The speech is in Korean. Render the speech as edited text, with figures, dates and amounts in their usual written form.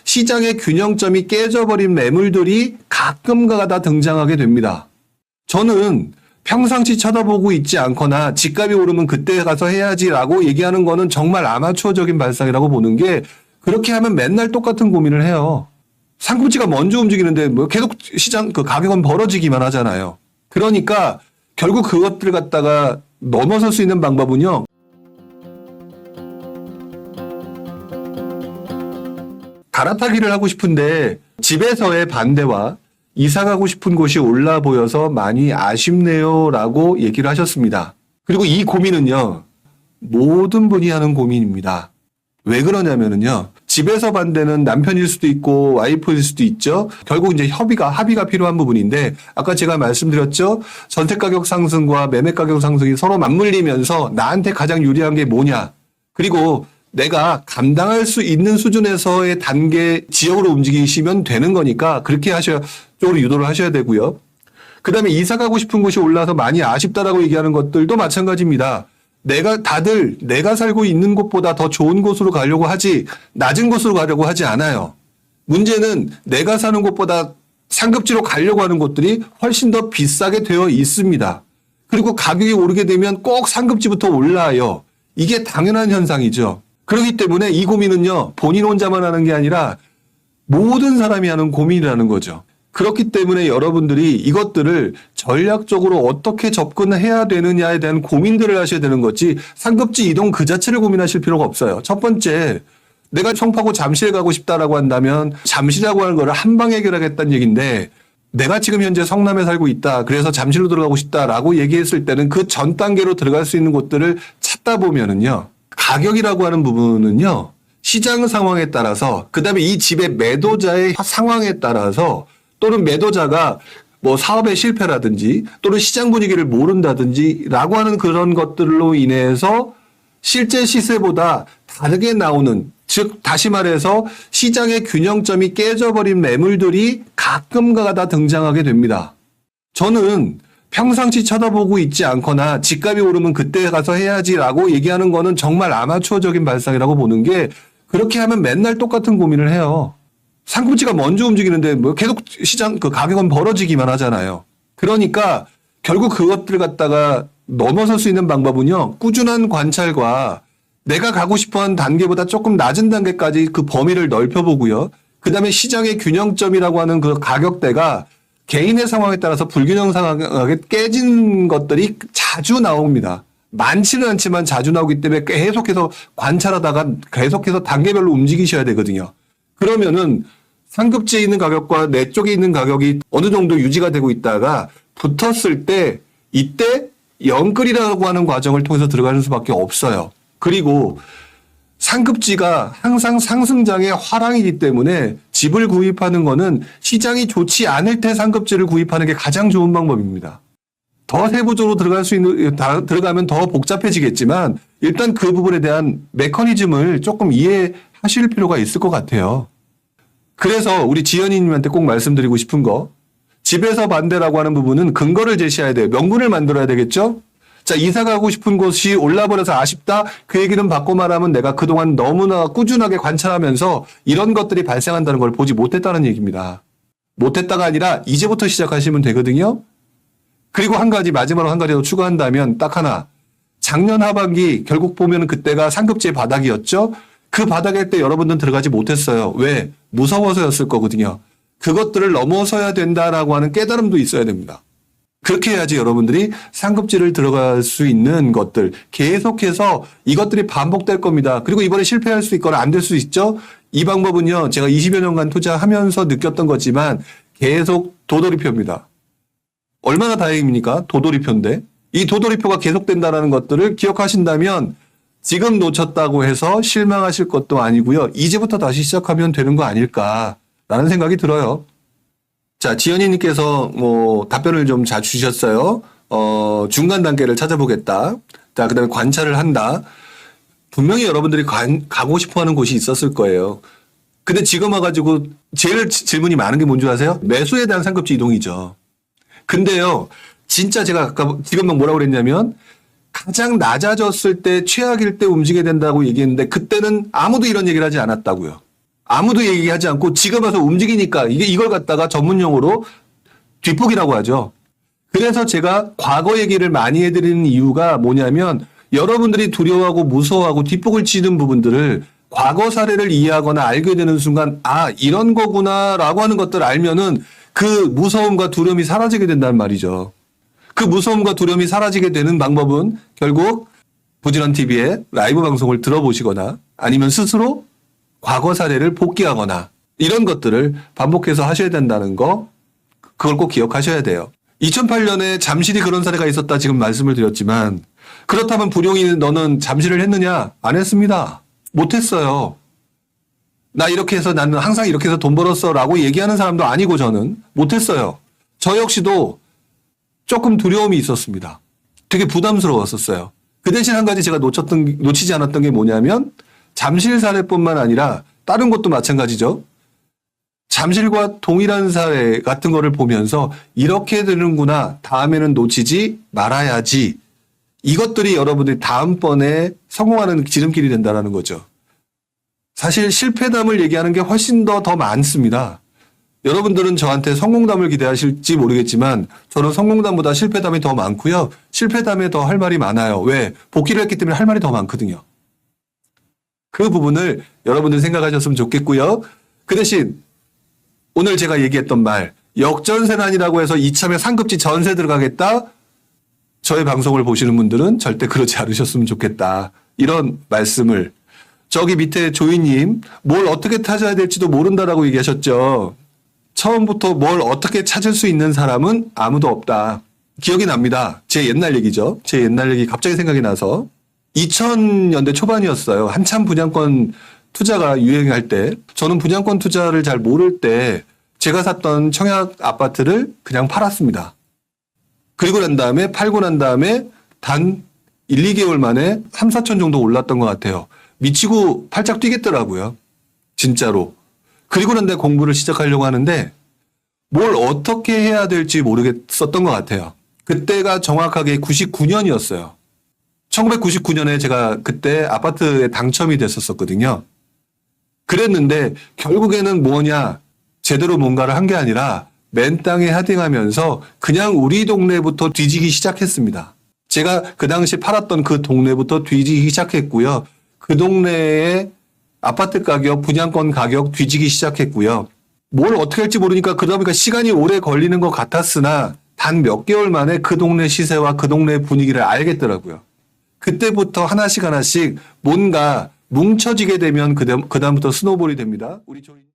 시장의 균형점이 깨져버린 매물들이 가끔가다 등장하게 됩니다. 저는 평상시 쳐다보고 있지 않거나 집값이 오르면 그때 가서 해야지라고 얘기하는 거는 정말 아마추어적인 발상이라고 보는 게, 그렇게 하면 맨날 똑같은 고민을 해요. 상급지가 먼저 움직이는데 뭐 계속 시장 그 가격은 벌어지기만 하잖아요. 그러니까 결국 그것들 갖다가 넘어설 수 있는 방법은요, 갈아타기를 하고 싶은데 집에서의 반대와 이사 가고 싶은 곳이 올라 보여서 많이 아쉽네요 라고 얘기를 하셨습니다. 그리고 이 고민은요, 모든 분이 하는 고민입니다. 왜 그러냐면요, 집에서 반대는 남편일 수도 있고 와이프일 수도 있죠. 결국 이제 합의가 필요한 부분인데, 아까 제가 말씀드렸죠, 전세 가격 상승과 매매 가격 상승이 서로 맞물리면서 나한테 가장 유리한 게 뭐냐, 그리고 내가 감당할 수 있는 수준에서의 단계 지역으로 움직이시면 되는 거니까 그렇게 쪽으로 유도를 하셔야 되고요. 그 다음에 이사 가고 싶은 곳이 올라서 많이 아쉽다라고 얘기하는 것들도 마찬가지입니다. 다들 내가 살고 있는 곳보다 더 좋은 곳으로 가려고 하지, 낮은 곳으로 가려고 하지 않아요. 문제는 내가 사는 곳보다 상급지로 가려고 하는 곳들이 훨씬 더 비싸게 되어 있습니다. 그리고 가격이 오르게 되면 꼭 상급지부터 올라요. 이게 당연한 현상이죠. 그렇기 때문에 이 고민은요, 본인 혼자만 하는 게 아니라 모든 사람이 하는 고민이라는 거죠. 그렇기 때문에 여러분들이 이것들을 전략적으로 어떻게 접근해야 되느냐에 대한 고민들을 하셔야 되는 거지, 상급지 이동 그 자체를 고민하실 필요가 없어요. 첫 번째, 내가 청파구 잠실 가고 싶다라고 한다면 잠실이라고 하는 거를 한 방에 해결하겠다는 얘기인데, 내가 지금 현재 성남에 살고 있다, 그래서 잠실로 들어가고 싶다라고 얘기했을 때는 그 전 단계로 들어갈 수 있는 곳들을 찾다 보면은요, 가격이라고 하는 부분은요, 시장 상황에 따라서, 그 다음에 이 집의 매도자의 상황에 따라서, 또는 매도자가 뭐 사업의 실패라든지 또는 시장 분위기를 모른다든지 라고 하는 그런 것들로 인해서 실제 시세보다 다르게 나오는, 즉 다시 말해서 시장의 균형점이 깨져버린 매물들이 가끔가다 등장하게 됩니다. 저는 평상시 쳐다보고 있지 않거나 집값이 오르면 그때 가서 해야지라고 얘기하는 거는 정말 아마추어적인 발상이라고 보는 게, 그렇게 하면 맨날 똑같은 고민을 해요. 상급지가 먼저 움직이는데 뭐 계속 시장 그 가격은 벌어지기만 하잖아요. 그러니까 결국 그것들 갖다가 넘어설 수 있는 방법은요, 꾸준한 관찰과 내가 가고 싶어하는 단계보다 조금 낮은 단계까지 그 범위를 넓혀보고요. 그 다음에 시장의 균형점이라고 하는 그 가격대가 개인의 상황에 따라서 불균형상하게 깨진 것들이 자주 나옵니다. 많지는 않지만 자주 나오기 때문에 계속해서 관찰하다가 계속해서 단계별로 움직이셔야 되거든요. 그러면은 상급지에 있는 가격과 내 쪽에 있는 가격이 어느 정도 유지가 되고 있다가 붙었을 때, 이때 영끌이라고 하는 과정을 통해서 들어가는 수밖에 없어요. 그리고 상급지가 항상 상승장의 화랑이기 때문에 집을 구입하는 거는 시장이 좋지 않을 때 상급지를 구입하는 게 가장 좋은 방법입니다. 더 세부적으로 들어가면 더 복잡해지겠지만 일단 그 부분에 대한 메커니즘을 조금 이해하실 필요가 있을 것 같아요. 그래서 우리 지연이님한테 꼭 말씀드리고 싶은 거, 집에서 반대라고 하는 부분은 근거를 제시해야 돼요. 명분을 만들어야 되겠죠? 자, 이사 가고 싶은 곳이 올라버려서 아쉽다? 그 얘기는 바꿔 말하면 내가 그동안 너무나 꾸준하게 관찰하면서 이런 것들이 발생한다는 걸 보지 못했다는 얘기입니다. 못했다가 아니라 이제부터 시작하시면 되거든요. 그리고 마지막으로 한 가지 더 추가한다면 딱 하나. 작년 하반기 결국 보면 그때가 상급지의 바닥이었죠? 그 바닥일 때 여러분들은 들어가지 못했어요. 왜? 무서워서였을 거거든요. 그것들을 넘어서야 된다라고 하는 깨달음도 있어야 됩니다. 그렇게 해야지 여러분들이 상급지를 들어갈 수 있는 것들, 계속해서 이것들이 반복될 겁니다. 그리고 이번에 실패할 수 있거나 안 될 수 있죠. 이 방법은요, 제가 20여 년간 투자하면서 느꼈던 거지만 계속 도돌이표입니다. 얼마나 다행입니까? 도돌이표인데. 이 도돌이표가 계속된다는 것들을 기억하신다면 지금 놓쳤다고 해서 실망하실 것도 아니고요. 이제부터 다시 시작하면 되는 거 아닐까라는 생각이 들어요. 자, 지연이님께서 답변을 좀 잘 주셨어요. 중간 단계를 찾아보겠다. 자, 그 다음에 관찰을 한다. 분명히 여러분들이 가고 싶어 하는 곳이 있었을 거예요. 근데 지금 와가지고 제일 질문이 많은 게 뭔지 아세요? 매수에 대한 상급지 이동이죠. 근데요, 진짜 제가 아까 지금 뭐라고 그랬냐면, 가장 낮아졌을 때 최악일 때 움직여야 된다고 얘기했는데 그때는 아무도 이런 얘기를 하지 않았다고요. 아무도 얘기하지 않고 지가 봐서 움직이니까 이걸 갖다가 전문용어로 뒷북이라고 하죠. 그래서 제가 과거 얘기를 많이 해드리는 이유가 뭐냐면 여러분들이 두려워하고 무서워하고 뒷북을 치는 부분들을 과거 사례를 이해하거나 알게 되는 순간 아 이런 거구나라고 하는 것들을 알면은 그 무서움과 두려움이 사라지게 된다는 말이죠. 그 무서움과 두려움이 사라지게 되는 방법은 결국 부지런 TV의 라이브 방송을 들어보시거나 아니면 스스로 과거 사례를 복기하거나 이런 것들을 반복해서 하셔야 된다는 거 그걸 꼭 기억하셔야 돼요. 2008년에 잠실이 그런 사례가 있었다 지금 말씀을 드렸지만 그렇다면 불용이 너는 잠실을 했느냐? 안 했습니다. 못했어요. 나 이렇게 해서 나는 항상 이렇게 해서 돈 벌었어 라고 얘기하는 사람도 아니고 저는 못했어요. 저 역시도 조금 두려움이 있었습니다. 되게 부담스러웠었어요. 그 대신 한 가지 제가 놓치지 않았던 게 뭐냐면 잠실 사례뿐만 아니라 다른 것도 마찬가지죠. 잠실과 동일한 사례 같은 거를 보면서 이렇게 되는구나. 다음에는 놓치지 말아야지. 이것들이 여러분들이 다음번에 성공하는 지름길이 된다는 거죠. 사실 실패담을 얘기하는 게 훨씬 더 많습니다. 여러분들은 저한테 성공담을 기대하실지 모르겠지만 저는 성공담보다 실패담이 더 많고요. 실패담에 더 할 말이 많아요. 왜? 복귀를 했기 때문에 할 말이 더 많거든요. 그 부분을 여러분들 생각하셨으면 좋겠고요. 그 대신 오늘 제가 얘기했던 말 역전세난이라고 해서 이참에 상급지 전세 들어가겠다. 저의 방송을 보시는 분들은 절대 그러지 않으셨으면 좋겠다. 이런 말씀을 저기 밑에 조이님 뭘 어떻게 찾아야 될지도 모른다라고 얘기하셨죠. 처음부터 뭘 어떻게 찾을 수 있는 사람은 아무도 없다. 기억이 납니다. 제 옛날 얘기죠. 제 옛날 얘기 갑자기 생각이 나서 2000년대 초반이었어요. 한참 분양권 투자가 유행할 때 저는 분양권 투자를 잘 모를 때 제가 샀던 청약 아파트를 그냥 팔았습니다. 그리고 난 다음에 팔고 난 다음에 단 1, 2개월 만에 3, 4천 정도 올랐던 것 같아요. 미치고 팔짝 뛰겠더라고요. 진짜로. 그리고 난 다음에 공부를 시작하려고 하는데 뭘 어떻게 해야 될지 모르겠었던 것 같아요. 그때가 정확하게 99년이었어요. 1999년에 제가 그때 아파트에 당첨이 됐었거든요. 그랬는데 결국에는 뭐냐 제대로 뭔가를 한 게 아니라 맨 땅에 헤딩하면서 그냥 우리 동네부터 뒤지기 시작했습니다. 제가 그 당시 팔았던 그 동네부터 뒤지기 시작했고요. 그 동네의 아파트 가격, 분양권 가격 뒤지기 시작했고요. 뭘 어떻게 할지 모르니까 그러다 보니까 시간이 오래 걸리는 것 같았으나 단 몇 개월 만에 그 동네 시세와 그 동네 분위기를 알겠더라고요. 그때부터 하나씩 뭔가 뭉쳐지게 되면 그다음부터 스노볼이 됩니다. 우리